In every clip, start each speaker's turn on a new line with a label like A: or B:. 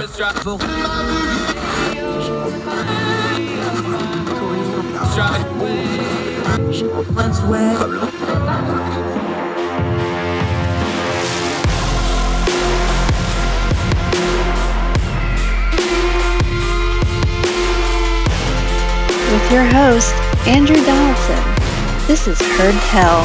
A: With your host, Andrew Donaldson. This is Heard Tell.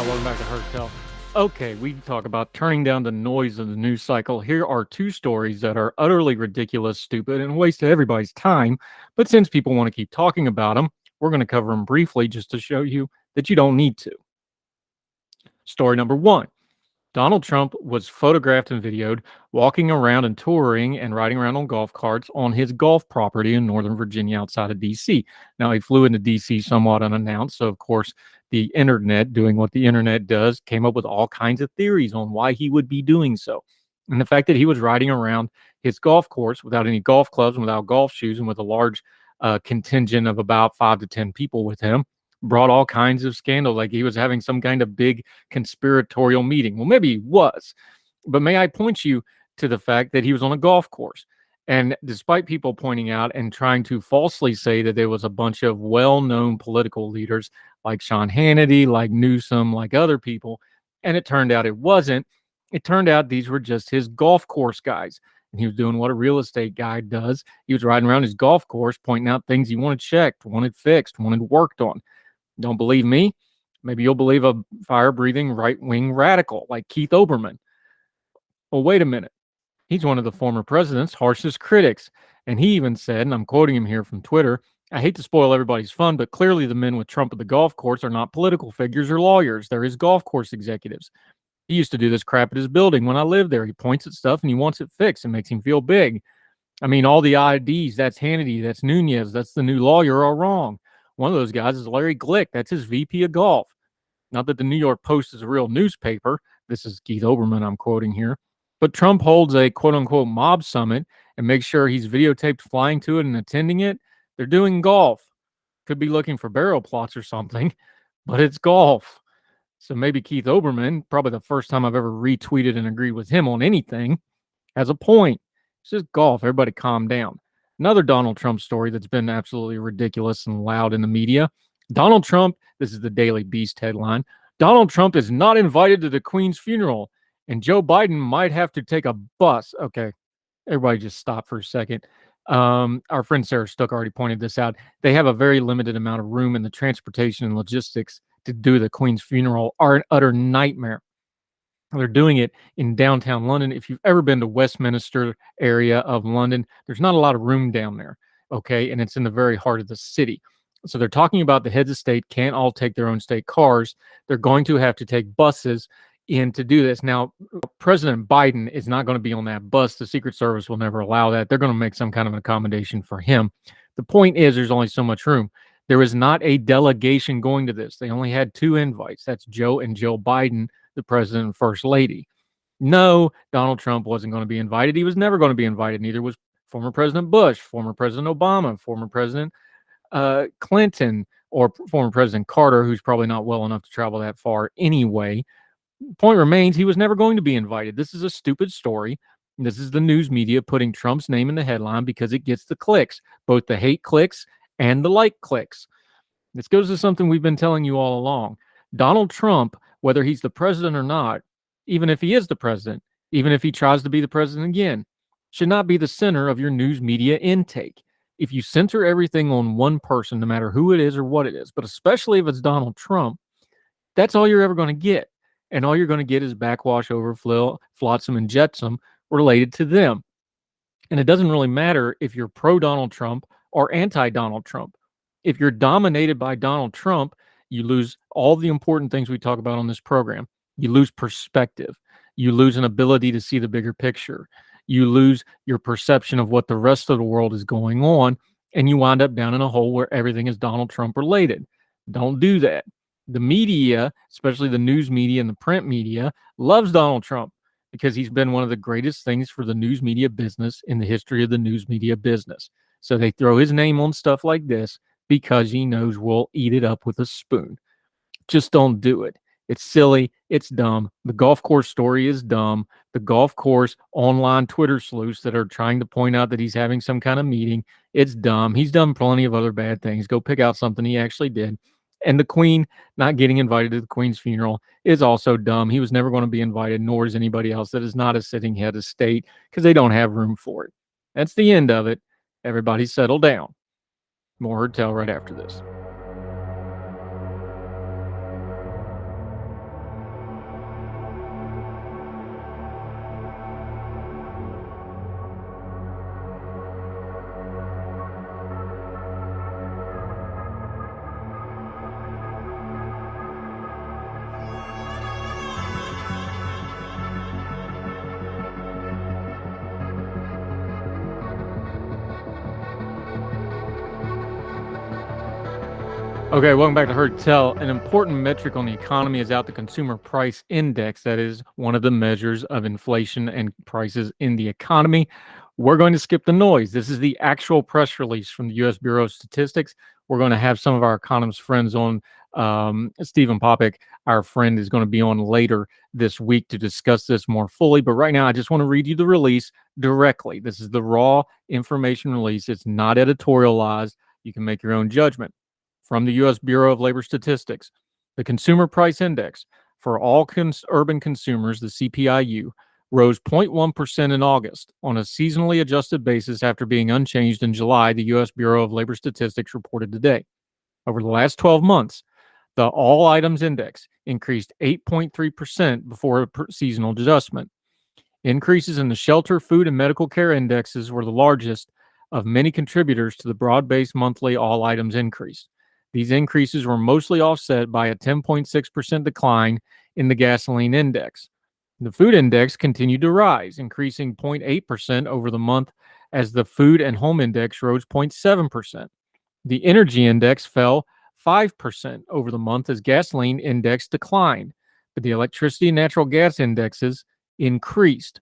B: Welcome back to Heard Tell. Okay, we talk about turning down the noise of the news cycle. Here are two stories that are utterly ridiculous, stupid, and waste everybody's time. But since people want to keep talking about them, we're going to cover them briefly just to show you that you don't need to. Story number one. Donald Trump was photographed and videoed walking around and touring and riding around on golf carts on his golf property in Northern Virginia outside of D.C. Now, he flew into D.C. somewhat unannounced, so of course, the internet, doing what the internet does, came up with all kinds of theories on why he would be doing so. And the fact that he was riding around his golf course without any golf clubs and without golf shoes and with a large contingent of about 5 to 10 people with him brought all kinds of scandal, like he was having some kind of big conspiratorial meeting. Well, maybe he was, but may I point you to the fact that he was on a golf course. And despite people pointing out and trying to falsely say that there was a bunch of well-known political leaders like Sean Hannity, like Newsom, like other people, and it turned out it wasn't. It turned out these were just his golf course guys. And he was doing what a real estate guy does. He was riding around his golf course, pointing out things he wanted checked, wanted fixed, wanted worked on. Don't believe me? Maybe you'll believe a fire-breathing right-wing radical like Keith Olbermann. Well, wait a minute. He's one of the former president's harshest critics. And he even said, and I'm quoting him here from Twitter, "I hate to spoil everybody's fun, but clearly the men with Trump at the golf course are not political figures or lawyers. They're his golf course executives. He used to do this crap at his building when I lived there. He points at stuff and he wants it fixed. It makes him feel big. I mean, all the IDs, that's Hannity, that's Nunez, that's the new lawyer, are wrong. One of those guys is Larry Glick. That's his VP of golf." Not that the New York Post is a real newspaper. This is Keith Olbermann I'm quoting here. But Trump holds a quote-unquote mob summit and makes sure he's videotaped flying to it and attending it. They're doing golf. Could be looking for barrel plots or something, but it's golf. So maybe Keith Olbermann, probably the first time I've ever retweeted and agreed with him on anything, has a point. It's just golf. Everybody calm down. Another Donald Trump story that's been absolutely ridiculous and loud in the media. Donald Trump, this is the Daily Beast headline, Donald Trump is not invited to the Queen's funeral, and Joe Biden might have to take a bus. Okay, everybody just stop for a second. Our friend Sarah Stuck already pointed this out. They have a very limited amount of room, and the transportation and logistics to do the Queen's funeral are an utter nightmare. They're doing it in downtown London. If you've ever been to Westminster area of London, there's not a lot of room down there, okay? And it's in the very heart of the city. So they're talking about the heads of state can't all take their own state cars. They're going to have to take buses in to do this. Now, President Biden is not going to be on that bus. The Secret Service will never allow that. They're going to make some kind of an accommodation for him. The point is there's only so much room. There is not a delegation going to this. They only had 2 invites. That's Joe and Jill Biden, the president and first lady. No, Donald Trump wasn't going to be invited. He was never going to be invited. Neither was former President Bush, former President Obama, former President Clinton, or former President Carter, who's probably not well enough to travel that far anyway. Point remains, he was never going to be invited. This is a stupid story. This is the news media putting Trump's name in the headline because it gets the clicks, both the hate clicks and the like clicks. This goes to something we've been telling you all along. Donald Trump, whether he's the president or not, even if he is the president, even if he tries to be the president again, should not be the center of your news media intake. If you center everything on one person, no matter who it is or what it is, but especially if it's Donald Trump, that's all you're ever going to get. And all you're going to get is backwash, overflow, flotsam, and jetsam related to them. And it doesn't really matter if you're pro-Donald Trump or anti-Donald Trump. If you're dominated by Donald Trump, you lose all the important things we talk about on this program. You lose perspective. You lose an ability to see the bigger picture. You lose your perception of what the rest of the world is going on, and you wind up down in a hole where everything is Donald Trump related. Don't do that. The media, especially the news media and the print media, loves Donald Trump because he's been one of the greatest things for the news media business in the history of the news media business. So they throw his name on stuff like this because he knows we'll eat it up with a spoon. Just don't do it. It's silly. It's dumb. The golf course story is dumb. The golf course online Twitter sleuths that are trying to point out that he's having some kind of meeting, it's dumb. He's done plenty of other bad things. Go pick out something he actually did. And the Queen not getting invited to the Queen's funeral is also dumb. He was never going to be invited, nor is anybody else that is not a sitting head of state because they don't have room for it. That's the end of it. Everybody settle down. More Heard Tell right after this. Okay, welcome back to Heard Tell. An important metric on the economy is out the Consumer Price Index. That is one of the measures of inflation and prices in the economy. We're going to skip the noise. This is the actual press release from the U.S. Bureau of Statistics. We're going to have some of our economist friends on. Stephen Popek, our friend, is going to be on later this week to discuss this more fully. But right now, I just want to read you the release directly. This is the raw information release. It's not editorialized. You can make your own judgment. From the U.S. Bureau of Labor Statistics, the Consumer Price Index for all urban consumers, the CPIU, rose 0.1% in August on a seasonally adjusted basis after being unchanged in July, the U.S. Bureau of Labor Statistics reported today. Over the last 12 months, the All Items Index increased 8.3% before a seasonal adjustment. Increases in the shelter, food, and medical care indexes were the largest of many contributors to the broad-based monthly all items increase. These increases were mostly offset by a 10.6% decline in the gasoline index. The food index continued to rise, increasing 0.8% over the month as the food and home index rose 0.7%. The energy index fell 5% over the month as gasoline index declined, but the electricity and natural gas indexes increased.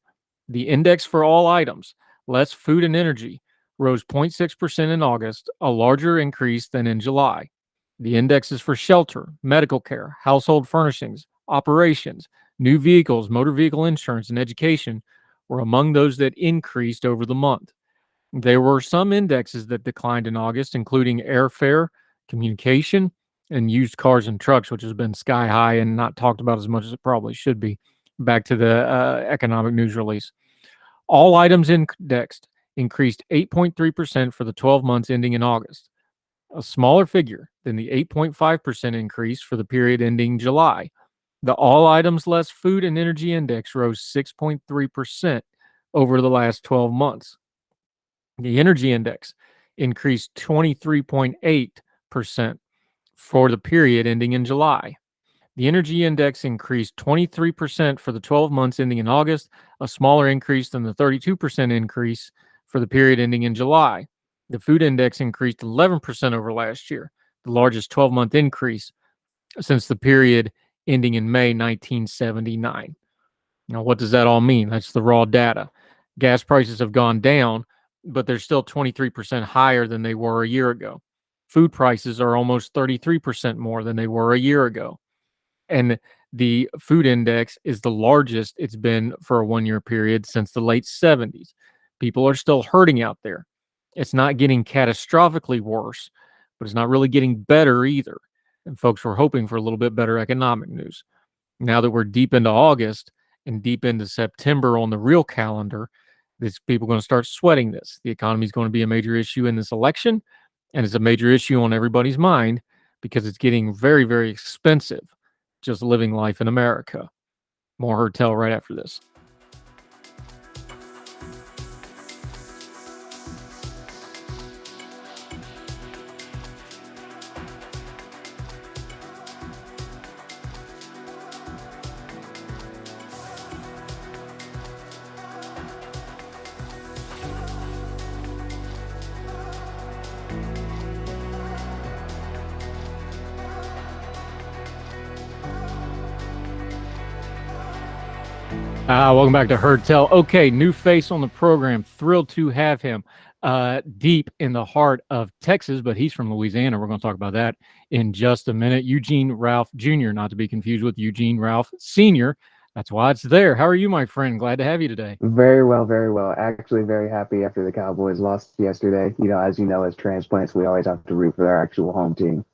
B: The index for all items, less food and energy, rose 0.6% in August, a larger increase than in July. The indexes for shelter, medical care, household furnishings, operations, new vehicles, motor vehicle insurance, and education were among those that increased over the month. There were some indexes that declined in August, including airfare, communication, and used cars and trucks, which has been sky high and not talked about as much as it probably should be. Back to the economic news release. All items indexed increased 8.3% for the 12 months ending in August, a smaller figure than the 8.5% increase for the period ending July. The all items less food and energy index rose 6.3% over the last 12 months. The energy index increased 23.8% for the period ending in July. The energy index increased 23% for the 12 months ending in August, a smaller increase than the 32% increase for the period ending in July. The food index increased 11% over last year, the largest 12-month increase since the period ending in May 1979. Now, what does that all mean? That's the raw data. Gas prices have gone down, but they're still 23% higher than they were a year ago. Food prices are almost 33% more than they were a year ago. And the food index is the largest it's been for a one-year period since the late 70s. People are still hurting out there. It's not getting catastrophically worse, but it's not really getting better either. And folks were hoping for a little bit better economic news. Now that we're deep into August and deep into September on the real calendar, these people are going to start sweating this. The economy is going to be a major issue in this election, and it's a major issue on everybody's mind because it's getting very, very expensive just living life in America. More Heard Tell right after this. Welcome back to Heard Tell. Okay, new face on the program. Thrilled to have him deep in the heart of Texas, but he's from Louisiana. We're going to talk about that in just a minute. Eugene Ralph Jr., not to be confused with Eugene Ralph Sr. That's why it's there. How are you, my friend? Glad to have you today.
C: Very well, very well. Actually, very happy after the Cowboys lost yesterday. As you know, as transplants, we always have to root for our actual home team.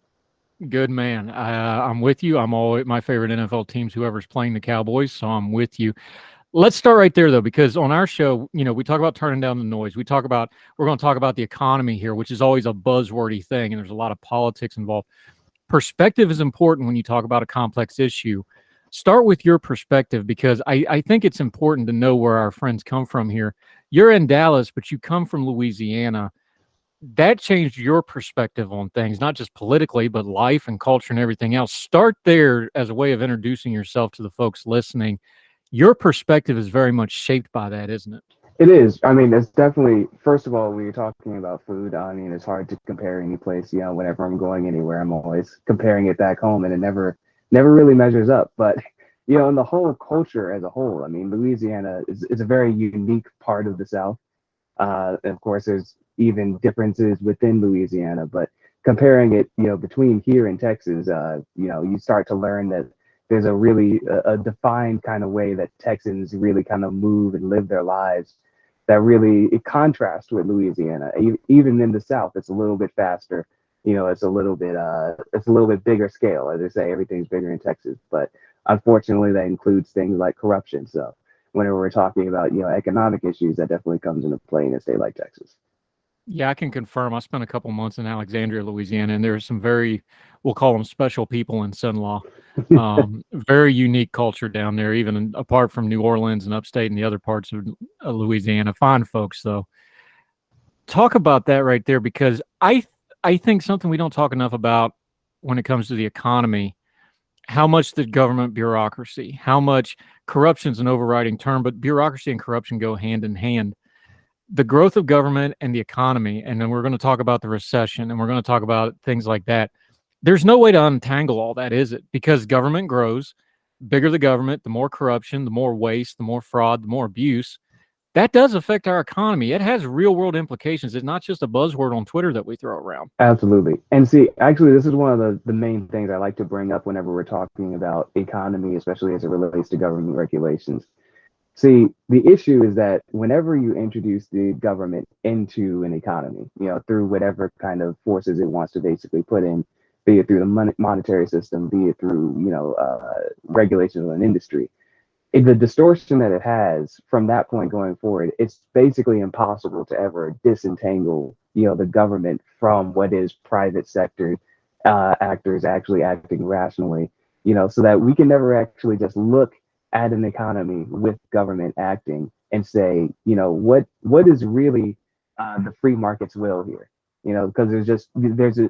B: Good man. I'm with you. I'm always my favorite NFL teams, whoever's playing the Cowboys, so I'm with you. Let's start right there, though, because on our show, we talk about turning down the noise. We're going to talk about the economy here, which is always a buzzwordy thing, and there's a lot of politics involved. Perspective is important when you talk about a complex issue. Start with your perspective, because I think it's important to know where our friends come from here. You're in Dallas, but you come from Louisiana. That changed your perspective on things, not just politically, but life and culture and everything else. Start there as a way of introducing yourself to the folks listening. Your perspective is very much shaped by that, isn't it?
C: It is. I mean, it's definitely, first of all, when you're talking about food, I mean, it's hard to compare any place. Whenever I'm going anywhere, I'm always comparing it back home, and it never really measures up. But, in the whole culture as a whole, I mean, Louisiana is a very unique part of the South. Of course, there's even differences within Louisiana, but comparing it, between here and Texas, you start to learn that there's a really a defined kind of way that Texans really kind of move and live their lives that really it contrasts with Louisiana. Even in the South, it's a little bit faster. It's a little bit bigger scale. As they say, everything's bigger in Texas, but unfortunately, that includes things like corruption. So whenever we're talking about economic issues, that definitely comes into play in a state like Texas.
B: Yeah, I can confirm. I spent a couple months in Alexandria, Louisiana, and there are some very, we'll call them special people in Sin-Law. Very unique culture down there, even apart from New Orleans and upstate and the other parts of Louisiana. Fine folks, though. Talk about that right there, because I think something we don't talk enough about when it comes to the economy, how much the government bureaucracy, how much corruption's an overriding term, but bureaucracy and corruption go hand in hand. The growth of government and the economy, and then we're going to talk about the recession, and we're going to talk about things like that. There's no way to untangle all that, is it? Because government grows, bigger the government, the more corruption, the more waste, the more fraud, the more abuse. That does affect our economy. It has real world implications. It's not just a buzzword on Twitter that we throw around.
C: Absolutely. And see, actually, this is one of the main things I like to bring up whenever we're talking about economy, especially as it relates to government regulations. See, the issue is that whenever you introduce the government into an economy, through whatever kind of forces it wants to basically put in, be it through the monetary system, be it through, regulations of an industry, the distortion that it has from that point going forward, it's basically impossible to ever disentangle, the government from what is private sector actors actually acting rationally, so that we can never actually just look at an economy with government acting and say, what is really the free market's will here, because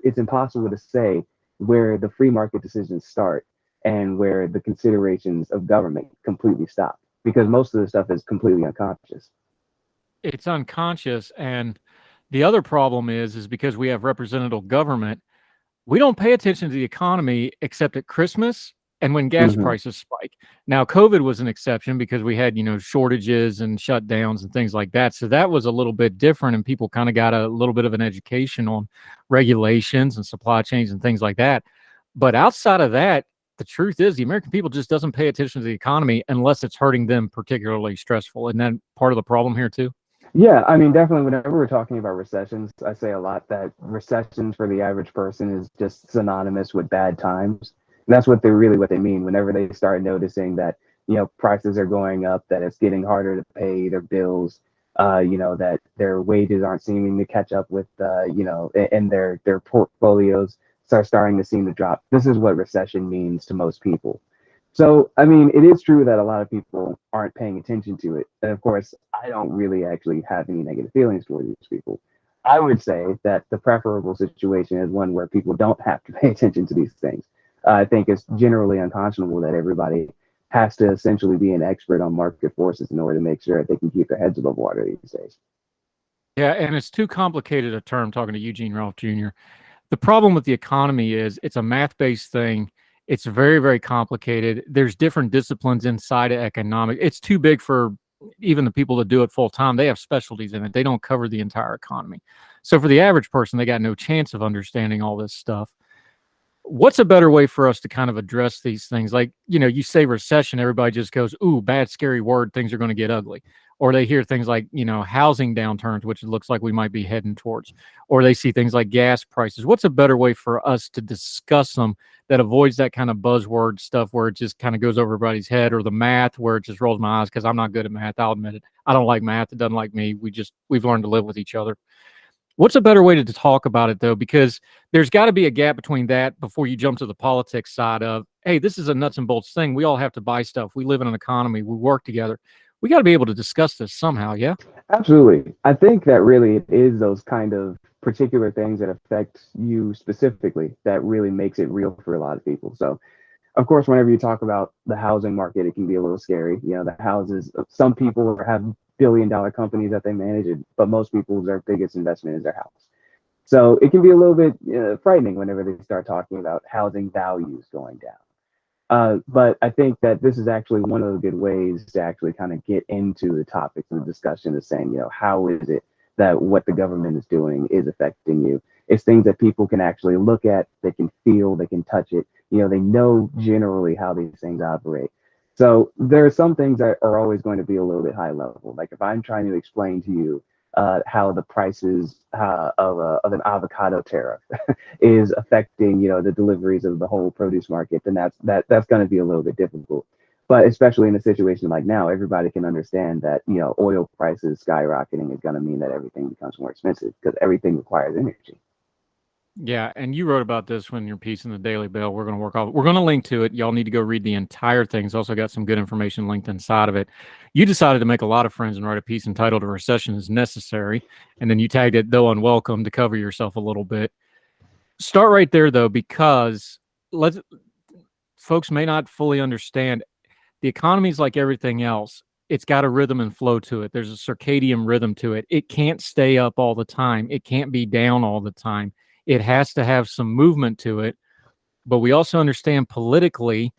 C: it's impossible to say where the free market decisions start and where the considerations of government completely stop, because most of the stuff is completely unconscious.
B: It's unconscious. And the other problem is because we have representative government, we don't pay attention to the economy except at Christmas and when gas
C: Hmm.
B: prices spike. Now, COVID was an exception because we had, shortages and shutdowns and things like that. So that was a little bit different, and people kind of got a little bit of an education on regulations and supply chains and things like that. But outside of that, the truth is the American people just doesn't pay attention to the economy unless it's hurting them particularly stressful. And then part of the problem here too.
C: Yeah, I mean, definitely. Whenever we're talking about recessions, I say a lot that recessions for the average person is just synonymous with bad times. And that's what they mean. Whenever they start noticing that prices are going up, that it's getting harder to pay their bills, that their wages aren't seeming to catch up with, and their portfolios start starting to seem to drop. This is what recession means to most people. So, I mean, it is true that a lot of people aren't paying attention to it. And of course, I don't really actually have any negative feelings towards these people. I would say that the preferable situation is one where people don't have to pay attention to these things. I think it's generally unconscionable that everybody has to essentially be an expert on market forces in order to make sure that they can keep their heads above water these days.
B: Yeah, and it's too complicated a term talking to Eugene Ralph Jr. The problem with the economy is it's a math-based thing. It's very, very complicated. There's different disciplines inside of economics. It's too big for even the people that do it full time. They have specialties in it. They don't cover the entire economy. So for the average person, they got no chance of understanding all this stuff. What's a better way for us to kind of address these things? Like, you say recession, everybody just goes, ooh, bad, scary word, things are going to get ugly. Or they hear things like, housing downturns, which it looks like we might be heading towards. Or they see things like gas prices. What's a better way for us to discuss them that avoids that kind of buzzword stuff where it just kind of goes over everybody's head, or the math where it just rolls my eyes because I'm not good at math. I'll admit it. I don't like math. It doesn't like me. We've learned to live with each other. What's a better way to talk about it, though? Because there's got to be a gap between that before you jump to the politics side of, hey, this is a nuts and bolts thing. We all have to buy stuff. We live in an economy. We work together. We got to be able to discuss this somehow, yeah?
C: Absolutely. I think that really it is those kind of particular things that affect you specifically that really makes it real for a lot of people. So, of course, whenever you talk about the housing market, it can be a little scary. The houses, some people have billion-dollar companies that they manage, but most people, their biggest investment is their house. So it can be a little bit frightening whenever they start talking about housing values going down. But I think that this is actually one of the good ways to actually kind of get into the topics and the discussion of saying, how is it that what the government is doing is affecting you? It's things that people can actually look at, they can feel, they can touch it. They know generally how these things operate. So there are some things that are always going to be a little bit high level. Like if I'm trying to explain to you how the prices of an avocado tariff is affecting, the deliveries of the whole produce market, then that's going to be a little bit difficult. But especially in a situation like now, everybody can understand that, oil prices skyrocketing is going to mean that everything becomes more expensive because everything requires energy.
B: Yeah, and you wrote about this when your piece in the Daily Bell. We're going to link to it. Y'all need to go read the entire thing. It's also got some good information linked inside of it. You decided to make a lot of friends and write a piece entitled "A Recession Is Necessary," and then you tagged it "Though Unwelcome" to cover yourself a little bit. Start right there, though, because folks may not fully understand. The economy is like everything else. It's got a rhythm and flow to it. There's a circadian rhythm to it. It can't stay up all the time. It can't be down all the time. It has to have some movement to it. But we also understand politically,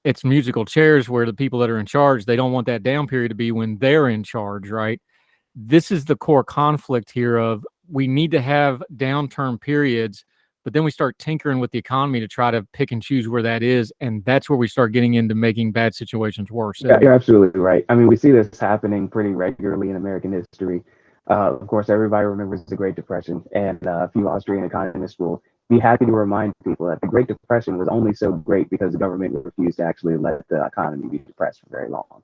B: it's musical chairs where the people that are in charge, they don't want that down period to be when they're in charge, right? This is the core conflict here of we need to have downturn periods, but then we start tinkering with the economy to try to pick and choose where that is. And that's where we start getting into making bad situations worse.
C: Yeah, you're absolutely right. I mean, we see this happening pretty regularly in American history. Of course, everybody remembers the Great Depression, and a few Austrian economists will be happy to remind people that the Great Depression was only so great because the government refused to actually let the economy be depressed for very long.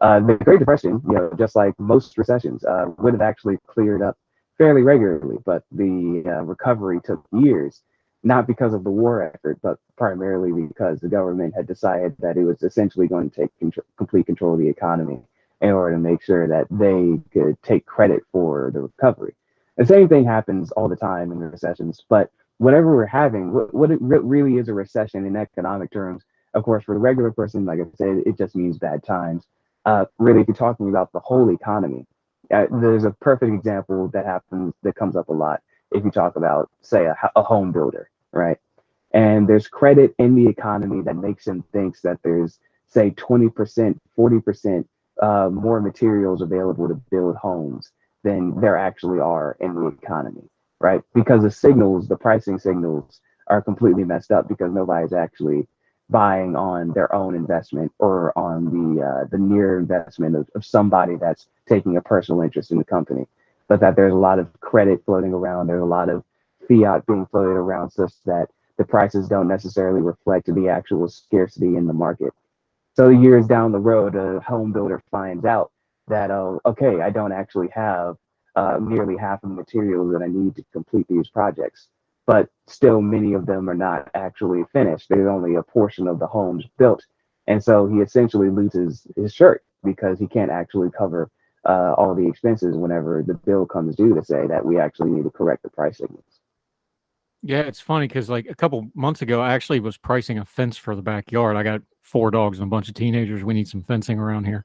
C: The Great Depression, just like most recessions, would have actually cleared up fairly regularly, but the recovery took years, not because of the war effort, but primarily because the government had decided that it was essentially going to take complete control of the economy in order to make sure that they could take credit for the recovery. The same thing happens all the time in recessions, but whatever we're having, what it really is a recession in economic terms, of course, for the regular person, like I said, it just means bad times. Really, if you're talking about the whole economy, there's a perfect example that comes up a lot if you talk about, say, a home builder, right? And there's credit in the economy that makes him thinks that there's, say, 20%, 40% more materials available to build homes than there actually are in the economy, right? Because the pricing signals are completely messed up because nobody's actually buying on their own investment or on the near investment of somebody that's taking a personal interest in the company, but that there's a lot of credit floating around. There's a lot of fiat being floated around such that the prices don't necessarily reflect the actual scarcity in the market. So years down the road, a home builder finds out that, oh, okay, I don't actually have nearly half of the materials that I need to complete these projects. But still, many of them are not actually finished. There's only a portion of the homes built. And so he essentially loses his shirt because he can't actually cover all the expenses whenever the bill comes due to say that we actually need to correct the price signals.
B: Yeah, it's funny because like a couple months ago, I actually was pricing a fence for the backyard. I got 4 dogs and a bunch of teenagers. We need some fencing around here.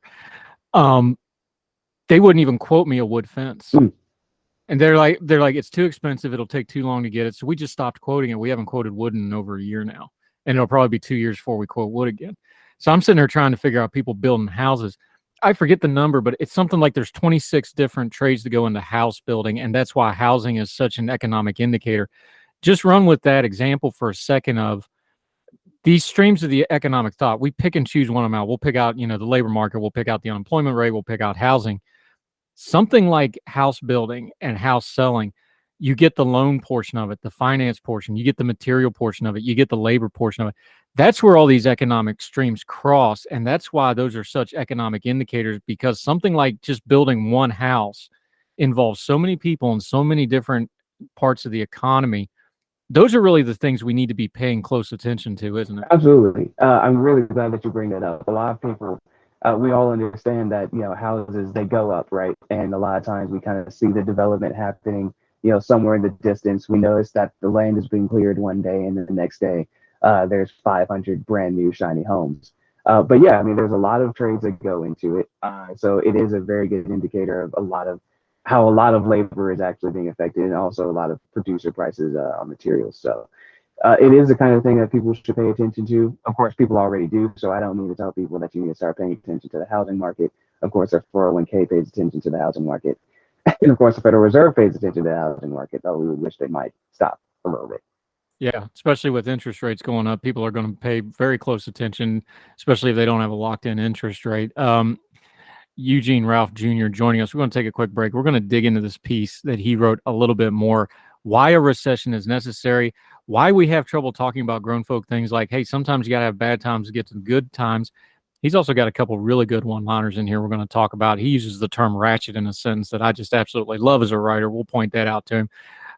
B: They wouldn't even quote me a wood fence. And they're like, it's too expensive. It'll take too long to get it. So we just stopped quoting it. We haven't quoted wood in over a year now. and it'll probably be 2 years before we quote wood again. So I'm sitting there trying to figure out people building houses. I forget the number, but it's something like there's 26 different trades that go into house building, and that's why housing is such an economic indicator. Just run with that example for a second of these streams of the economic thought. We pick and choose one of them out. We'll pick out, the labor market. We'll pick out the unemployment rate. We'll pick out housing. Something like house building and house selling, you get the loan portion of it, the finance portion, you get the material portion of it, you get the labor portion of it. That's where all these economic streams cross. And that's why those are such economic indicators, because something like just building one house involves so many people and so many different parts of the economy. Those are really the things we need to be paying close attention to, isn't it?
C: Absolutely. I'm really glad that you bring that up. A lot of people, we all understand that, houses, they go up, right? And a lot of times we kind of see the development happening, somewhere in the distance. We notice that the land is being cleared one day, and then the next day, there's 500 brand new shiny homes. But yeah, I mean, there's a lot of trades that go into it. So it is a very good indicator of how a lot of labor is actually being affected, and also a lot of producer prices on materials. So it is the kind of thing that people should pay attention to. Of course, people already do, so I don't need to tell people that you need to start paying attention to the housing market. Of course, our 401k pays attention to the housing market. And of course, the Federal Reserve pays attention to the housing market, though we would wish they might stop a little bit.
B: Yeah, especially with interest rates going up, people are going to pay very close attention, especially if they don't have a locked-in interest rate. Eugene Ralph Jr. joining us. We're going to take a quick break. We're going to dig into this piece that he wrote a little bit more. Why a recession is necessary. Why we have trouble talking about grown folk things like, hey, sometimes you got to have bad times to get to the good times. He's also got a couple really good one-liners in here we're going to talk about. He uses the term ratchet in a sentence that I just absolutely love as a writer. We'll point that out to him.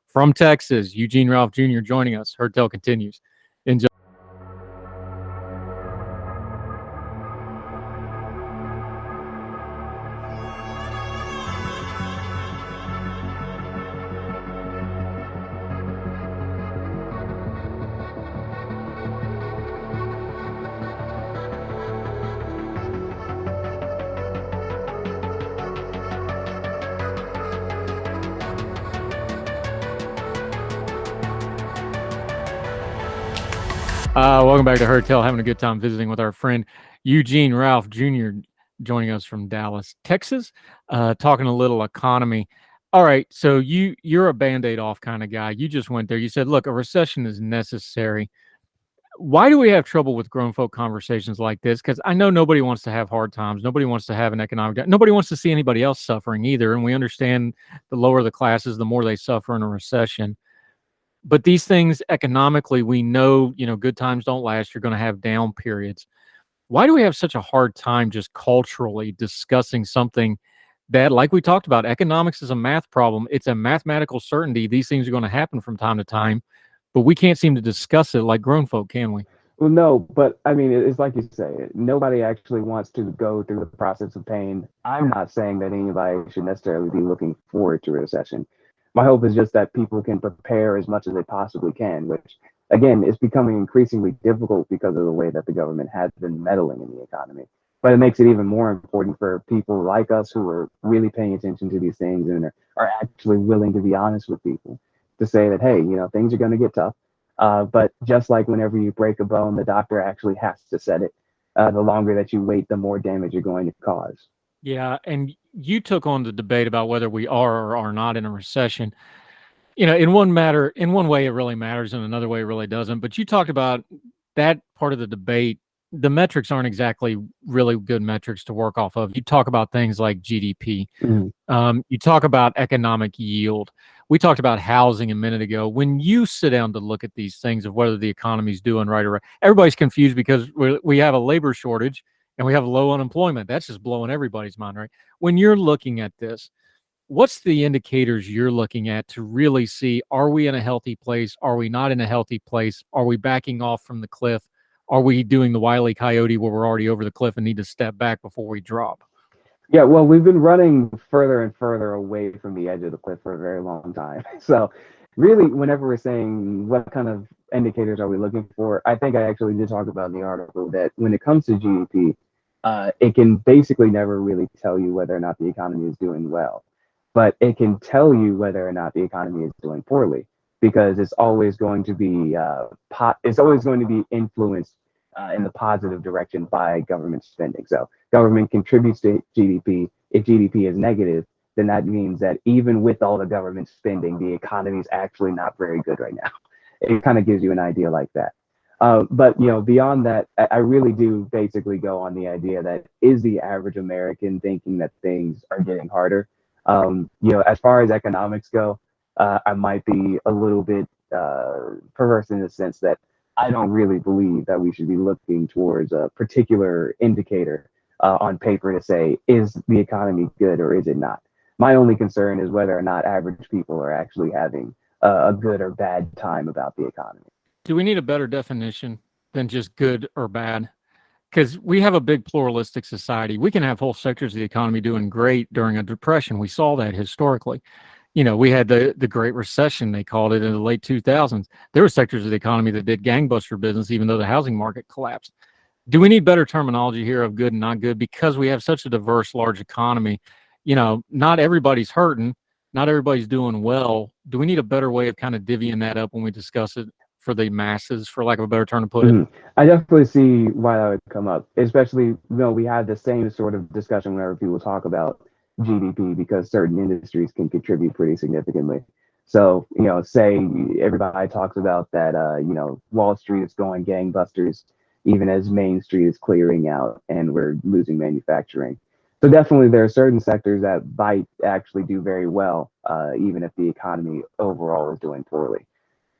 B: From Texas, Eugene Ralph Jr. joining us. Heard Tell continues. Enjoy. Welcome back to Heard Tell. Having a good time visiting with our friend Eugene Ralph Jr. joining us from Dallas, Texas, talking a little economy. All right, so you're a Band-Aid off kind of guy. You just went there. You said, look, a recession is necessary. Why do we have trouble with grown folk conversations like this? Because I know nobody wants to have hard times. Nobody wants to have an economic. Nobody wants to see anybody else suffering either. And we understand the lower the classes, the more they suffer in a recession. But these things economically, we know, good times don't last. You're going to have down periods. Why do we have such a hard time just culturally discussing something that, like we talked about, economics is a math problem. It's a mathematical certainty. These things are going to happen from time to time, but we can't seem to discuss it like grown folk, can we?
C: Well, no, but I mean, it's like you say, nobody actually wants to go through the process of pain. I'm not saying that anybody should necessarily be looking forward to a recession. My hope is just that people can prepare as much as they possibly can, which again is becoming increasingly difficult because of the way that the government has been meddling in the economy. But it makes it even more important for people like us who are really paying attention to these things and are actually willing to be honest with people to say that, hey, things are going to get tough. But just like whenever you break a bone, the doctor actually has to set it. The longer that you wait, the more damage you're going to cause.
B: Yeah, and you took on the debate about whether we are or are not in a recession. In one way it really matters, in another way it really doesn't. But you talked about that part of the debate. The metrics aren't exactly really good metrics to work off of. You talk about things like GDP. You talk about economic yield. We talked about housing a minute ago. When you sit down to look at these things of whether the economy's doing right or right, everybody's confused because we have a labor shortage and we have low unemployment. That's just blowing everybody's mind, right? When you're looking at this, what's the indicators you're looking at to really see, are we in a healthy place? Are we not in a healthy place? Are we backing off from the cliff? Are we doing the Wile E. Coyote where we're already over the cliff and need to step back before we drop?
C: Yeah, well, we've been running further and further away from the edge of the cliff for a very long time. So really, whenever we're saying what kind of indicators are we looking for, I think I actually did talk about in the article that when it comes to GDP, it can basically never really tell you whether or not the economy is doing well, but it can tell you whether or not the economy is doing poorly. because it's always going to be it's always going to be influenced in the positive direction by government spending. So government contributes to GDP. If GDP is negative, then that means that even with all the government spending, the economy is actually not very good right now. It kind of gives you an idea like that. But beyond that, I really do basically go on the idea that is the average American thinking that things are getting harder. As far as economics go, I might be a little bit perverse in the sense that I don't really believe that we should be looking towards a particular indicator on paper to say, is the economy good or is it not? My only concern is whether or not average people are actually having a good or bad time about the economy.
B: Do we need a better definition than just good or bad? Because we have a big pluralistic society. We can have whole sectors of the economy doing great during a depression. We saw that historically. We had the Great Recession, they called it, in the late 2000s. There were sectors of the economy that did gangbuster business, even though the housing market collapsed. Do we need better terminology here of good and not good? Because we have such a diverse, large economy, not everybody's hurting. Not everybody's doing well. Do we need a better way of kind of divvying that up when we discuss it for the masses, for lack of a better term to put it?
C: I definitely see why that would come up, especially, we have the same sort of discussion whenever people talk about GDP because certain industries can contribute pretty significantly. So, say everybody talks about that, Wall Street is going gangbusters, even as Main Street is clearing out and we're losing manufacturing. So definitely there are certain sectors that might actually do very well, even if the economy overall is doing poorly.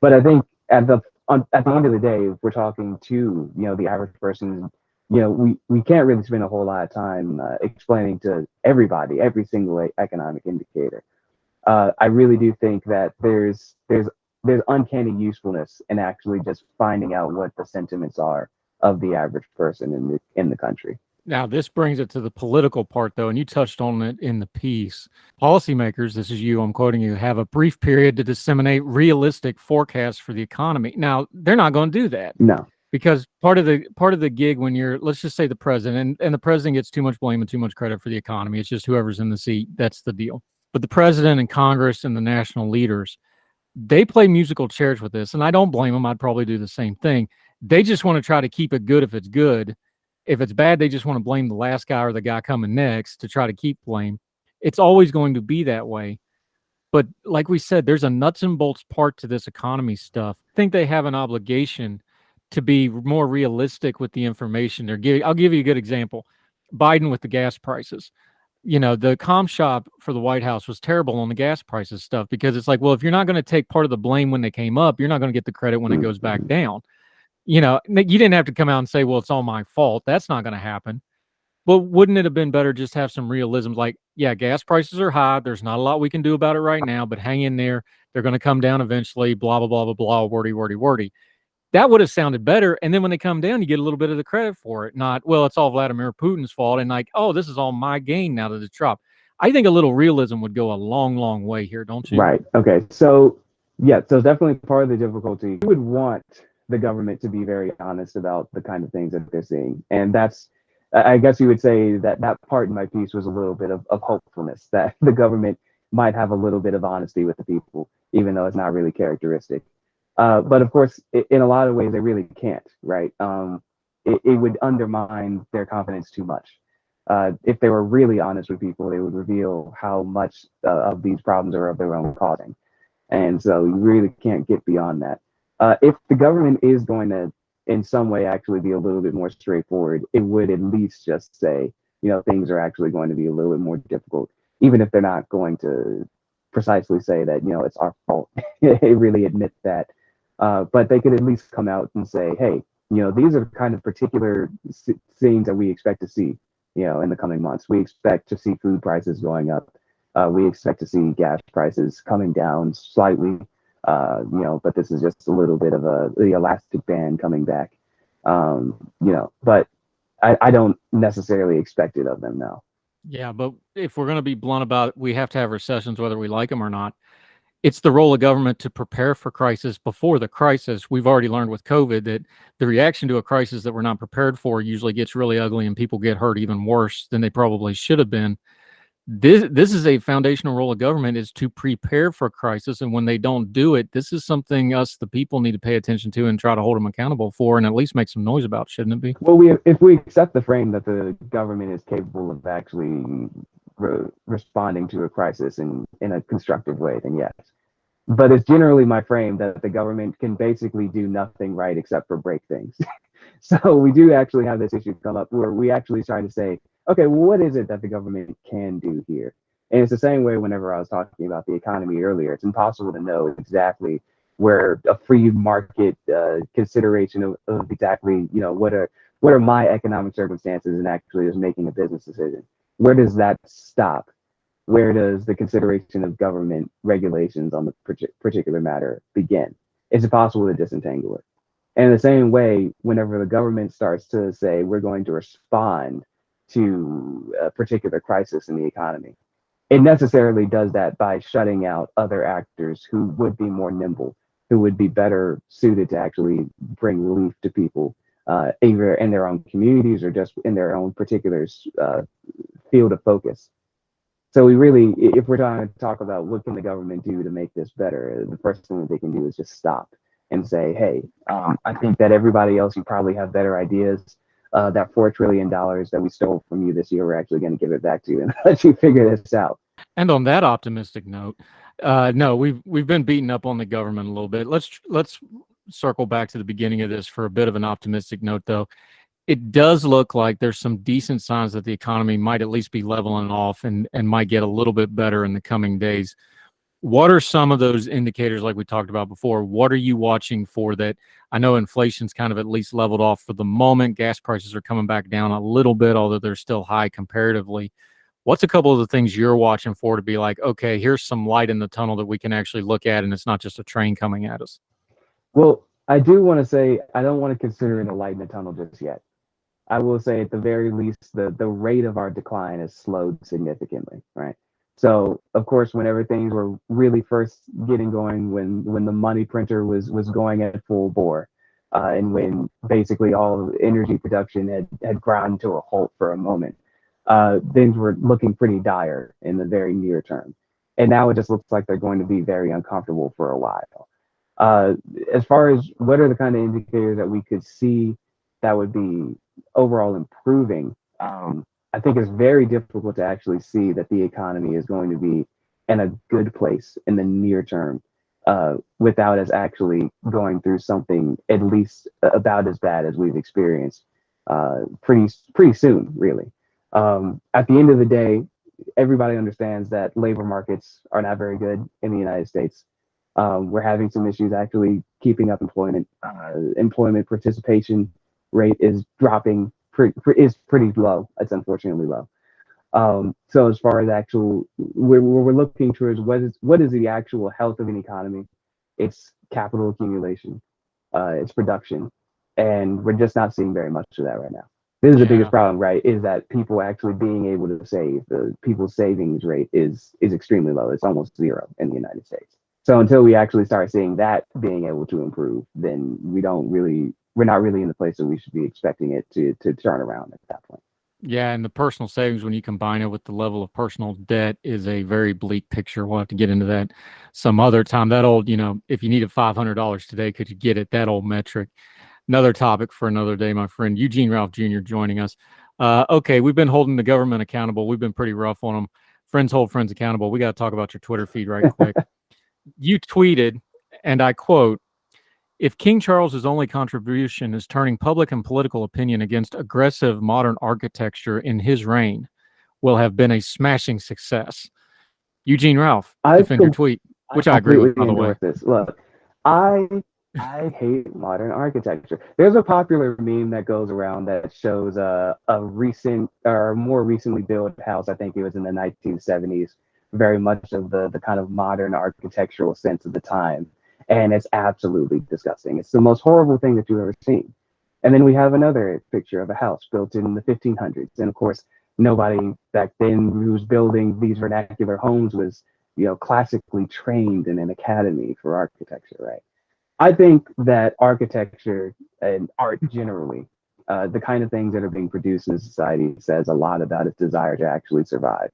C: But I think at the end of the day, if we're talking to the average person, we can't really spend a whole lot of time explaining to everybody every single economic indicator. I really do think that there's uncanny usefulness in actually just finding out what the sentiments are of the average person in the country.
B: Now, this brings it to the political part, though, and you touched on it in the piece. Policymakers, this is you, I'm quoting you, have a brief period to disseminate realistic forecasts for the economy. Now, they're not going to do that.
C: No.
B: Because part of the gig when you're, let's just say the president, and the president gets too much blame and too much credit for the economy. It's just whoever's in the seat, that's the deal. But the president and Congress and the national leaders, they play musical chairs with this, and I don't blame them. I'd probably do the same thing. They just want to try to keep it good if it's good. If it's bad, they just want to blame the last guy or the guy coming next to try to keep blame. It's always going to be that way. But like we said, there's a nuts and bolts part to this economy stuff. I think they have an obligation to be more realistic with the information they're giving. I'll give you a good example. Biden with the gas prices. The comm shop for the White House was terrible on the gas prices stuff because it's like, well, if you're not going to take part of the blame when they came up, you're not going to get the credit when it goes back down. You didn't have to come out and say, well, it's all my fault. That's not going to happen. But wouldn't it have been better just have some realism? Like, yeah, gas prices are high. There's not a lot we can do about it right now, but hang in there. They're going to come down eventually, blah, blah, blah, blah, blah, wordy. That would have sounded better. And then when they come down, you get a little bit of the credit for it. Not, well, it's all Vladimir Putin's fault. And like, oh, this is all my gain now that it's dropped. I think a little realism would go a long, long way here, don't you?
C: Right. Okay. So, yeah, so definitely part of the difficulty. You would want the government to be very honest about the kind of things that they're seeing. And that's, I guess you would say that part in my piece was a little bit of hopefulness that the government might have a little bit of honesty with the people, even though it's not really characteristic. But of course, in a lot of ways, they really can't, right? It would undermine their confidence too much. If they were really honest with people, they would reveal how much of these problems are of their own causing. And so you really can't get beyond that. If the government is going to, in some way, actually be a little bit more straightforward, it would at least just say, things are actually going to be a little bit more difficult, even if they're not going to precisely say that, it's our fault. They really admit that. But they could at least come out and say, hey, these are kind of particular things that we expect to see, in the coming months. We expect to see food prices going up. We expect to see gas prices coming down slightly. But this is just a little bit of the elastic band coming back. But I don't necessarily expect it of them now.
B: Yeah, but if we're going to be blunt about it, we have to have recessions whether we like them or not. It's the role of government to prepare for crisis before the crisis. We've already learned with COVID that the reaction to a crisis that we're not prepared for usually gets really ugly and people get hurt even worse than they probably should have been. This is a foundational role of government, is to prepare for crisis, and when they don't do it, this is something us the people need to pay attention to and try to hold them accountable for, and at least make some noise about, shouldn't it be?
C: Well, if we accept the frame that the government is capable of actually responding to a crisis in a constructive way, then yes. But it's generally my frame that the government can basically do nothing right except for break things. So we do actually have this issue come up where we actually try to say, okay, well, what is it that the government can do here? And it's the same way whenever I was talking about the economy earlier. It's impossible to know exactly where a free market consideration of exactly, what are my economic circumstances and actually is making a business decision. Where does that stop? Where does the consideration of government regulations on the particular matter begin? It's impossible to disentangle it. And in the same way, whenever the government starts to say we're going to respond to a particular crisis in the economy, it necessarily does that by shutting out other actors who would be more nimble, who would be better suited to actually bring relief to people, either in their own communities or just in their own particular field of focus. So we really, if we're trying to talk about what can the government do to make this better, the first thing that they can do is just stop and say, hey, I think that everybody else, you probably have better ideas. That $4 trillion that we stole from you this year, we're actually going to give it back to you and let you figure this out.
B: And on that optimistic note, no, we've been beating up on the government a little bit. Let's circle back to the beginning of this for a bit of an optimistic note, though. It does look like there's some decent signs that the economy might at least be leveling off and might get a little bit better in the coming days. What are some of those indicators like we talked about before? What are you watching for that? I know inflation's kind of at least leveled off for the moment. Gas prices are coming back down a little bit, although they're still high comparatively. What's a couple of the things you're watching for to be like, okay, here's some light in the tunnel that we can actually look at, and it's not just a train coming at us?
C: Well, I do want to say I don't want to consider it a light in the tunnel just yet. I will say at the very least, the rate of our decline has slowed significantly, right? So of course, whenever things were really first getting going, when the money printer was going at full bore, and when basically all energy production had ground to a halt for a moment, things were looking pretty dire in the very near term. And now it just looks like they're going to be very uncomfortable for a while. Uh, as far as what are the kind of indicators that we could see that would be overall improving, I think it's very difficult to actually see that the economy is going to be in a good place in the near term, without us actually going through something at least about as bad as we've experienced pretty soon, really. At the end of the day, everybody understands that labor markets are not very good in the United States. We're having some issues actually keeping up employment. Employment participation rate is dropping, is pretty low. It's unfortunately low. So as far as actual, we're looking towards what is the actual health of an economy? It's capital accumulation, it's production, and we're just not seeing very much of that right now. This is the biggest problem, right? Is that people actually being able to save. The people's savings rate is extremely low. It's almost zero in the United States. So until we actually start seeing that being able to improve, then we're not really in the place that we should be expecting it to turn around at that point.
B: Yeah, and the personal savings, when you combine it with the level of personal debt, is a very bleak picture. We'll have to get into that some other time. That old, if you needed $500 today, could you get it? That old metric. Another topic for another day, my friend. Eugene Ralph Jr. joining us. Okay, we've been holding the government accountable. We've been pretty rough on them. Friends hold friends accountable. We got to talk about your Twitter feed right quick. You tweeted, and I quote, "If King Charles's only contribution is turning public and political opinion against aggressive modern architecture in his reign, will have been a smashing success." Eugene Ralph, defend your tweet, which I agree with, by the way.
C: This. Look, I hate modern architecture. There's a popular meme that goes around that shows a recent or more recently built house. I think it was in the 1970s, very much of the kind of modern architectural sense of the time. And it's absolutely disgusting. It's the most horrible thing that you've ever seen. And then we have another picture of a house built in the 1500s. And of course, nobody back then who was building these vernacular homes was, classically trained in an academy for architecture, right? I think that architecture and art generally, the kind of things that are being produced in society says a lot about its desire to actually survive.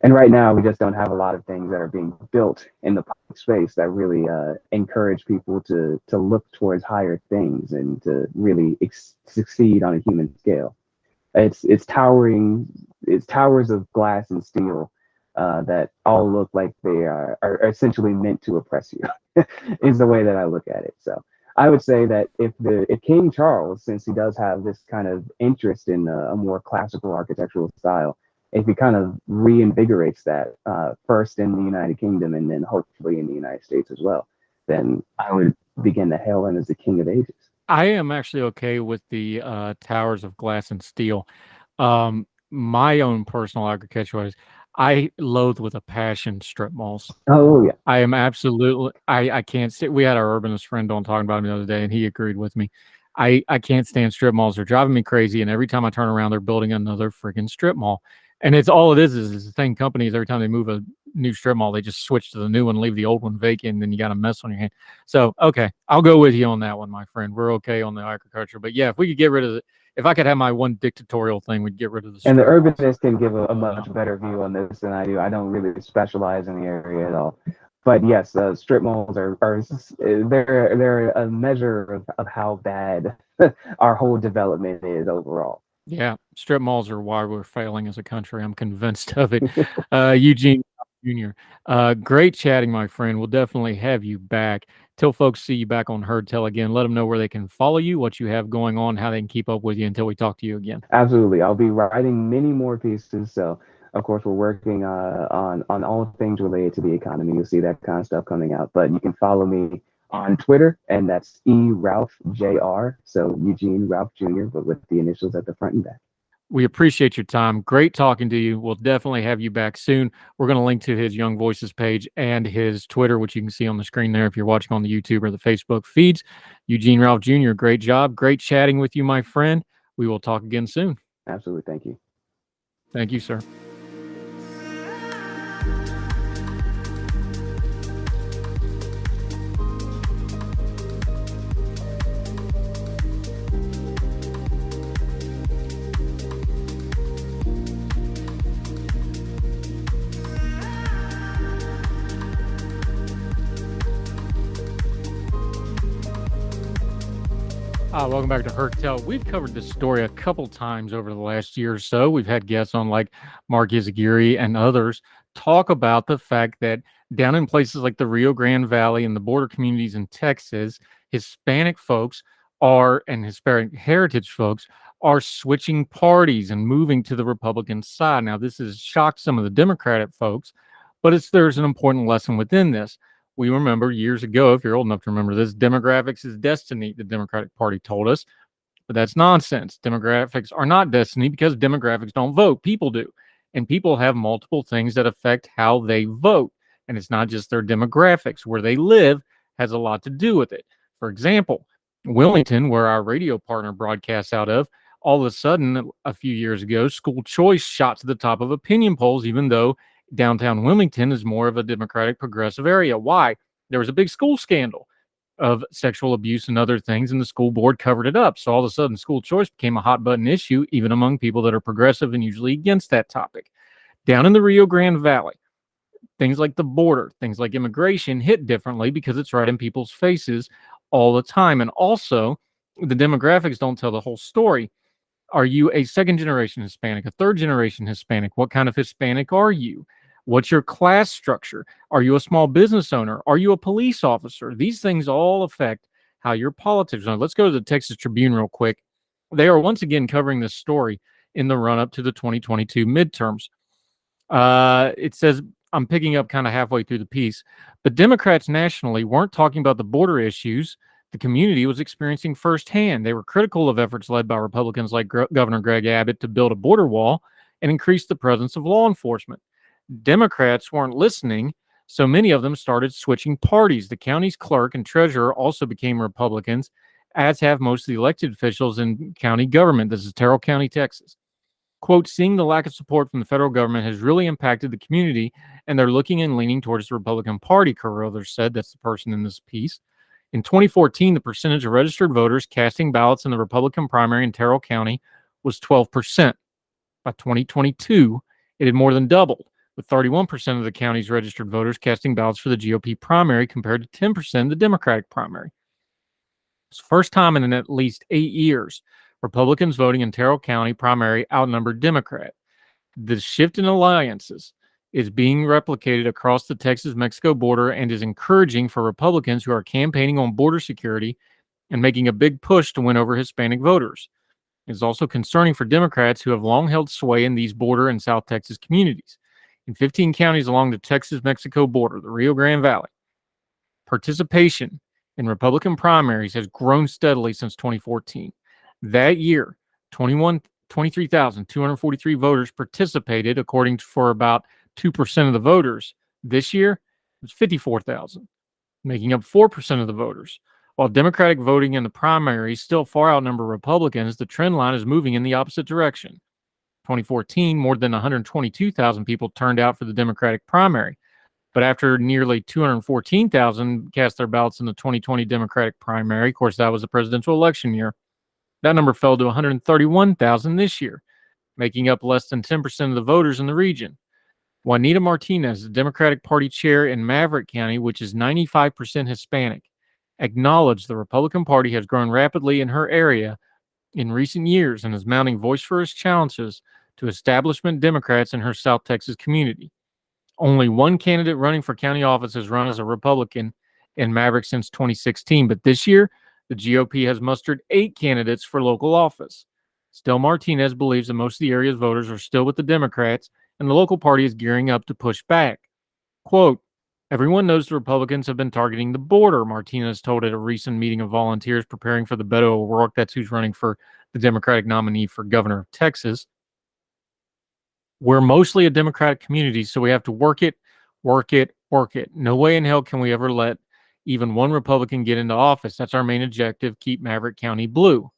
C: And right now, we just don't have a lot of things that are being built in the public space that really encourage people to look towards higher things and to really succeed on a human scale. It's towers of glass and steel that all look like they are essentially meant to oppress you. Is the way that I look at it. So I would say that if King Charles, since he does have this kind of interest in a more classical architectural style, if he kind of reinvigorates that first in the United Kingdom and then hopefully in the United States as well, then I would begin to hail him as the king of ages.
B: I am actually okay with the towers of glass and steel. My own personal architecture is I loathe with a passion strip malls.
C: Oh yeah,
B: I am absolutely I can't sit. We had our urbanist friend on talking about him the other day, and he agreed with me. I can't stand strip malls. They're driving me crazy, and every time I turn around, they're building another freaking strip mall. And it's all it is the same companies. Every time they move a new strip mall, they just switch to the new one, leave the old one vacant, and then you got a mess on your hand. So okay, I'll go with you on that one, my friend. We're okay on the agriculture, but yeah, if we could get rid of it, if I could have my one dictatorial thing, we'd get rid of the
C: and the
B: strip malls.
C: urbanist can give a much better view on this than I do. I don't really specialize in the area at all. But yes, strip malls are they're a measure of how bad our whole development is overall.
B: Yeah, strip malls are why we're failing as a country. I'm convinced of it. Eugene Jr. Great chatting, my friend. We'll definitely have you back. Till folks see you back on Herd Tell again, let them know where they can follow you, what you have going on, how they can keep up with you until we talk to you again.
C: Absolutely, I'll be writing many more pieces. So of course we're working on all things related to the economy. You'll see that kind of stuff coming out. But you can follow me on Twitter, and that's Ralph Jr. So Eugene Ralph Jr., but with the initials at the front and back.
B: We appreciate your time. Great talking to you. We'll definitely have you back soon. We're going to link to his Young Voices page and his Twitter, which you can see on the screen there if you're watching on the YouTube or the Facebook feeds. Eugene Ralph Jr., great job. Great chatting with you, my friend. We will talk again soon.
C: Absolutely. Thank you.
B: Thank you, sir. Welcome back to Herd Tell. We've covered this story a couple times over the last year or so. We've had guests on like Mark Izagiri and others talk about the fact that down in places like the Rio Grande Valley and the border communities in Texas, Hispanic folks and Hispanic heritage folks are switching parties and moving to the Republican side. Now, this has shocked some of the Democratic folks, but there's an important lesson within this. We remember years ago, if you're old enough to remember this, demographics is destiny, the Democratic Party told us. But that's nonsense. Demographics are not destiny because demographics don't vote. People do. And people have multiple things that affect how they vote. And it's not just their demographics. Where they live has a lot to do with it. For example, Wilmington, where our radio partner broadcasts out of, all of a sudden, a few years ago, school choice shot to the top of opinion polls, even though downtown Wilmington is more of a Democratic progressive area. Why? There was a big school scandal of sexual abuse and other things, and the school board covered it up. So all of a sudden, school choice became a hot button issue, even among people that are progressive and usually against that topic. Down in the Rio Grande Valley, things like the border, things like immigration hit differently because it's right in people's faces all the time. And also, the demographics don't tell the whole story. Are you a second generation Hispanic, a third generation Hispanic? What kind of Hispanic are you? What's your class structure? Are you a small business owner? Are you a police officer? These things all affect how your politics are. Let's go to the Texas Tribune real quick. They are once again covering this story in the run-up to the 2022 midterms. It says, I'm picking up kind of halfway through the piece, but Democrats nationally weren't talking about the border issues the community was experiencing firsthand. They were critical of efforts led by Republicans like Governor Greg Abbott to build a border wall and increase the presence of law enforcement. Democrats weren't listening, so many of them started switching parties. The county's clerk and treasurer also became Republicans, as have most of the elected officials in county government. This is Terrell County, Texas. Quote, seeing the lack of support from the federal government has really impacted the community, and they're looking and leaning towards the Republican Party, Carruthers said. That's the person in this piece. In 2014, the percentage of registered voters casting ballots in the Republican primary in Terrell County was 12%. By 2022, it had more than doubled with 31% of the county's registered voters casting ballots for the GOP primary compared to 10% of the Democratic primary. It's the first time in at least 8 years Republicans voting in Terrell County primary outnumbered Democrat. The shift in alliances is being replicated across the Texas-Mexico border and is encouraging for Republicans who are campaigning on border security and making a big push to win over Hispanic voters. It is also concerning for Democrats who have long held sway in these border and South Texas communities. In 15 counties along the Texas-Mexico border, the Rio Grande Valley, participation in Republican primaries has grown steadily since 2014. That year, 23,243 voters participated, according to for about 2% of the voters. This year, it's 54,000, making up 4% of the voters. While Democratic voting in the primaries still far outnumber Republicans, the trend line is moving in the opposite direction. 2014, more than 122,000 people turned out for the Democratic primary. But after nearly 214,000 cast their ballots in the 2020 Democratic primary, of course, that was a presidential election year, that number fell to 131,000 this year, making up less than 10% of the voters in the region. Juanita Martinez, the Democratic Party chair in Maverick County, which is 95% Hispanic, acknowledged the Republican Party has grown rapidly in her area in recent years and is mounting voice-first challenges to establishment Democrats in her South Texas community. Only one candidate running for county office has run as a Republican in Maverick since 2016, but this year, the GOP has mustered 8 candidates for local office. Still, Martinez believes that most of the area's voters are still with the Democrats, and the local party is gearing up to push back. Quote, "Everyone knows the Republicans have been targeting the border," Martinez told at a recent meeting of volunteers preparing for the Beto O'Rourke, that's who's running for the Democratic nominee for governor of Texas. "We're mostly a Democratic community, so we have to work it, work it, work it. No way in hell can we ever let even one Republican get into office. That's our main objective, keep Maverick County blue."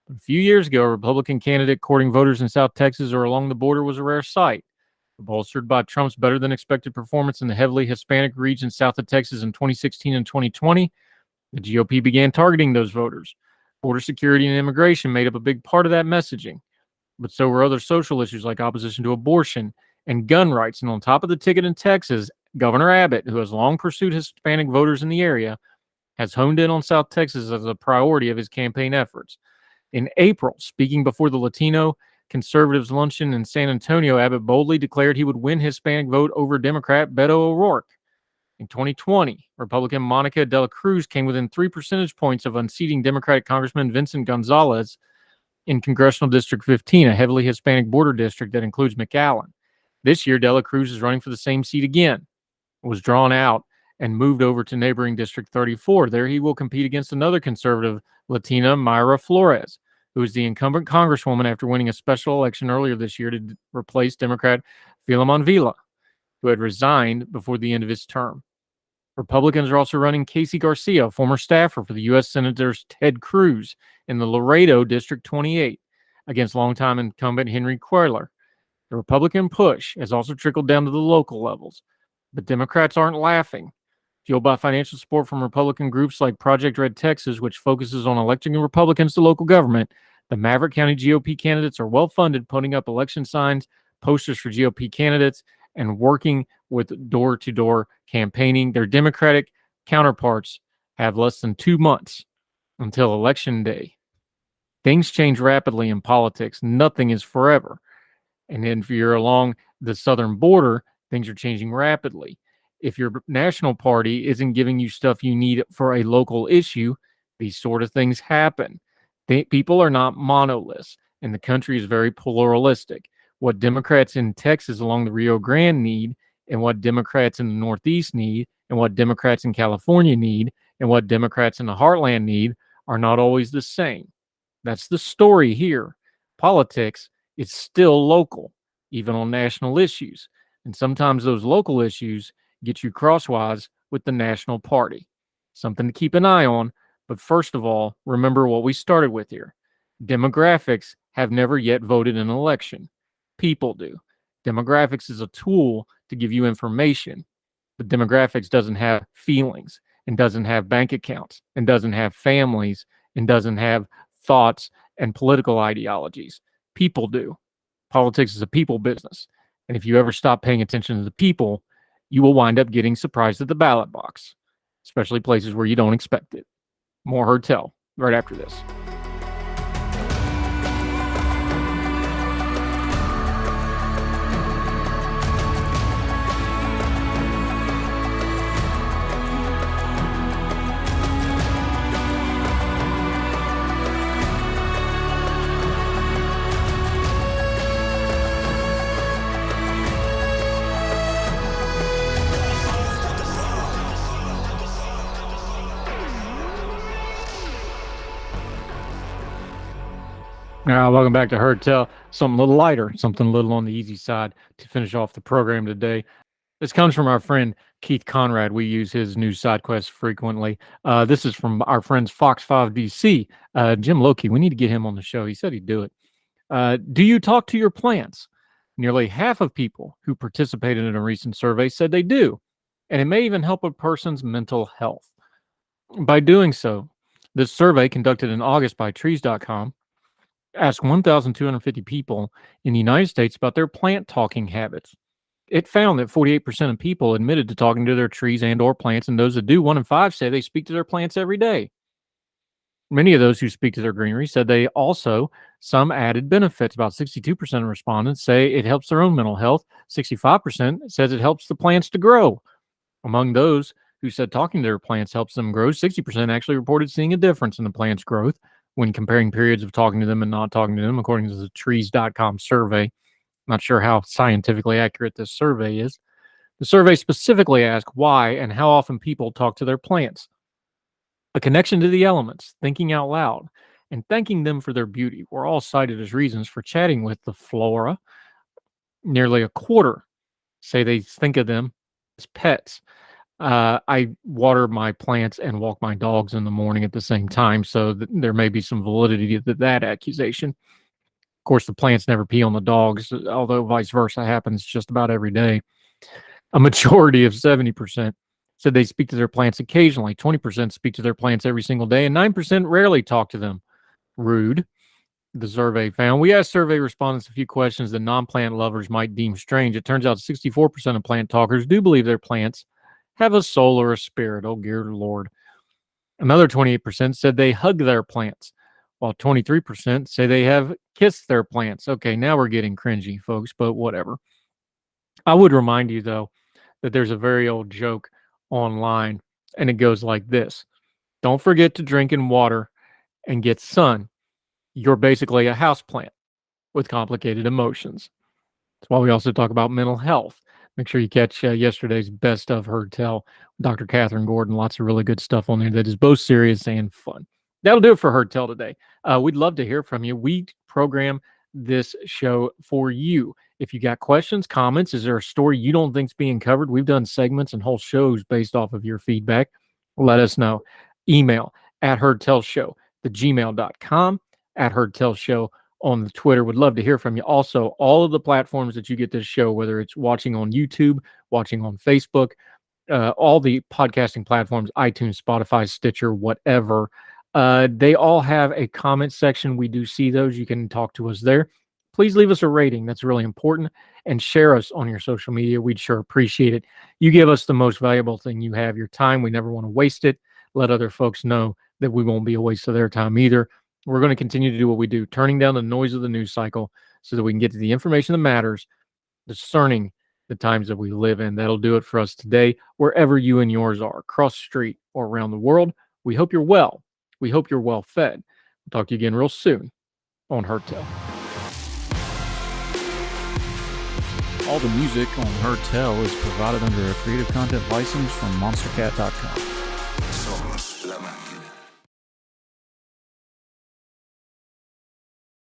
B: A few years ago, a Republican candidate courting voters in South Texas or along the border was a rare sight. Bolstered by Trump's better-than-expected performance in the heavily Hispanic region south of Texas in 2016 and 2020, the GOP began targeting those voters. Border security and immigration made up a big part of that messaging, but so were other social issues like opposition to abortion and gun rights. And on top of the ticket in Texas, Governor Abbott, who has long pursued Hispanic voters in the area, has honed in on South Texas as a priority of his campaign efforts. In April, speaking before the Latino Conservatives luncheon in San Antonio, Abbott boldly declared he would win Hispanic vote over Democrat Beto O'Rourke. In 2020, Republican Monica de la Cruz came within 3 percentage points of unseating Democratic Congressman Vincent Gonzalez in Congressional District 15, a heavily Hispanic border district that includes McAllen. This year, de la Cruz is running for the same seat again. It was drawn out and moved over to neighboring District 34. There he will compete against another conservative Latina, Mayra Flores, who is the incumbent congresswoman after winning a special election earlier this year to replace Democrat Filemon Villa, who had resigned before the end of his term. Republicans are also running Casey Garcia, a former staffer for the U.S. Senators Ted Cruz in the Laredo District 28, against longtime incumbent Henry Cuellar. The Republican push has also trickled down to the local levels, but Democrats aren't laughing. Fueled by financial support from Republican groups like Project Red Texas, which focuses on electing Republicans to local government, the Maverick County GOP candidates are well-funded, putting up election signs, posters for GOP candidates, and working with door-to-door campaigning. Their Democratic counterparts have less than 2 months until Election Day. Things change rapidly in politics. Nothing is forever. And then if you're along the southern border, things are changing rapidly. If your national party isn't giving you stuff you need for a local issue, these sort of things happen. People are not monoliths, and the country is very pluralistic. What Democrats in Texas along the Rio Grande need, and what Democrats in the Northeast need, and what Democrats in California need, and what Democrats in the Heartland need are not always the same. That's the story here. Politics is still local, even on national issues. And sometimes those local issues get you crosswise with the national party. Something to keep an eye on. But first of all, remember what we started with here. Demographics have never yet voted in an election. People do. Demographics is a tool to give you information. But demographics doesn't have feelings, and doesn't have bank accounts, and doesn't have families, and doesn't have thoughts and political ideologies. People do. Politics is a people business. And if you ever stop paying attention to the people, you will wind up getting surprised at the ballot box, especially places where you don't expect it. More Heard Tell right after this. Welcome back to Heard Tell. Something a little lighter, something a little on the easy side to finish off the program today. This comes from our friend Keith Conrad. We use his news side quest frequently. This is from our friends Fox 5 DC. Jim Loki, we need to get him on the show. He said he'd do it. Do you talk to your plants? Nearly half of people who participated in a recent survey said they do, and it may even help a person's mental health. By doing so, this survey conducted in August by trees.com asked 1,250 people in the United States about their plant talking habits. It found that 48% of people admitted to talking to their trees and or plants, and those that do, 1 in 5 say they speak to their plants every day. Many of those who speak to their greenery said they also some added benefits. About 62% of respondents say it helps their own mental health. 65% says it helps the plants to grow. Among those who said talking to their plants helps them grow, 60% actually reported seeing a difference in the plant's growth when comparing periods of talking to them and not talking to them, according to the trees.com survey. Not sure how scientifically accurate this survey is. The survey specifically asked why and how often people talk to their plants. A connection to the elements, thinking out loud, and thanking them for their beauty were all cited as reasons for chatting with the flora. Nearly a quarter say they think of them as pets. I water my plants and walk my dogs in the morning at the same time, so there may be some validity to that accusation. Of course, the plants never pee on the dogs, although vice versa happens just about every day. A majority of 70% said they speak to their plants occasionally. 20% speak to their plants every single day, and 9% rarely talk to them. Rude, the survey found. We asked survey respondents a few questions that non-plant lovers might deem strange. It turns out 64% of plant talkers do believe their plants have a soul or a spirit. Oh, dear Lord. Another 28% said they hug their plants, while 23% say they have kissed their plants. Okay, now we're getting cringy, folks, but whatever. I would remind you, though, that there's a very old joke online, and it goes like this. Don't forget to drink and water and get sun. You're basically a houseplant with complicated emotions. That's why we also talk about mental health. Make sure you catch yesterday's Best of Heard Tell, Dr. Catherine Gordon. Lots of really good stuff on there that is both serious and fun. That'll do it for Heard Tell today. We'd love to hear from you. We program this show for you. If you got questions, comments, is there a story you don't think's being covered? We've done segments and whole shows based off of your feedback. Let us know. Email at heardtellshow, the gmail.com, at heardtellshow on the Twitter. Would love to hear from you. Also, all of the platforms that you get this show, whether it's watching on YouTube, watching on Facebook, all the podcasting platforms, iTunes, Spotify, Stitcher, whatever, they all have a comment section. We do see those. You can talk to us there. Please leave us a rating. That's really important. And share us on your social media. We'd sure appreciate it. You give us the most valuable thing you have, your time. We never want to waste it. Let other folks know that we won't be a waste of their time either. We're going to continue to do what we do, turning down the noise of the news cycle so that we can get to the information that matters, discerning the times that we live in. That'll do it for us today, wherever you and yours are, across the street or around the world. We hope you're well. We hope you're well fed. We'll talk to you again real soon on Heard Tell. All the music on Heard Tell is provided under a Creative Content license from monstercat.com.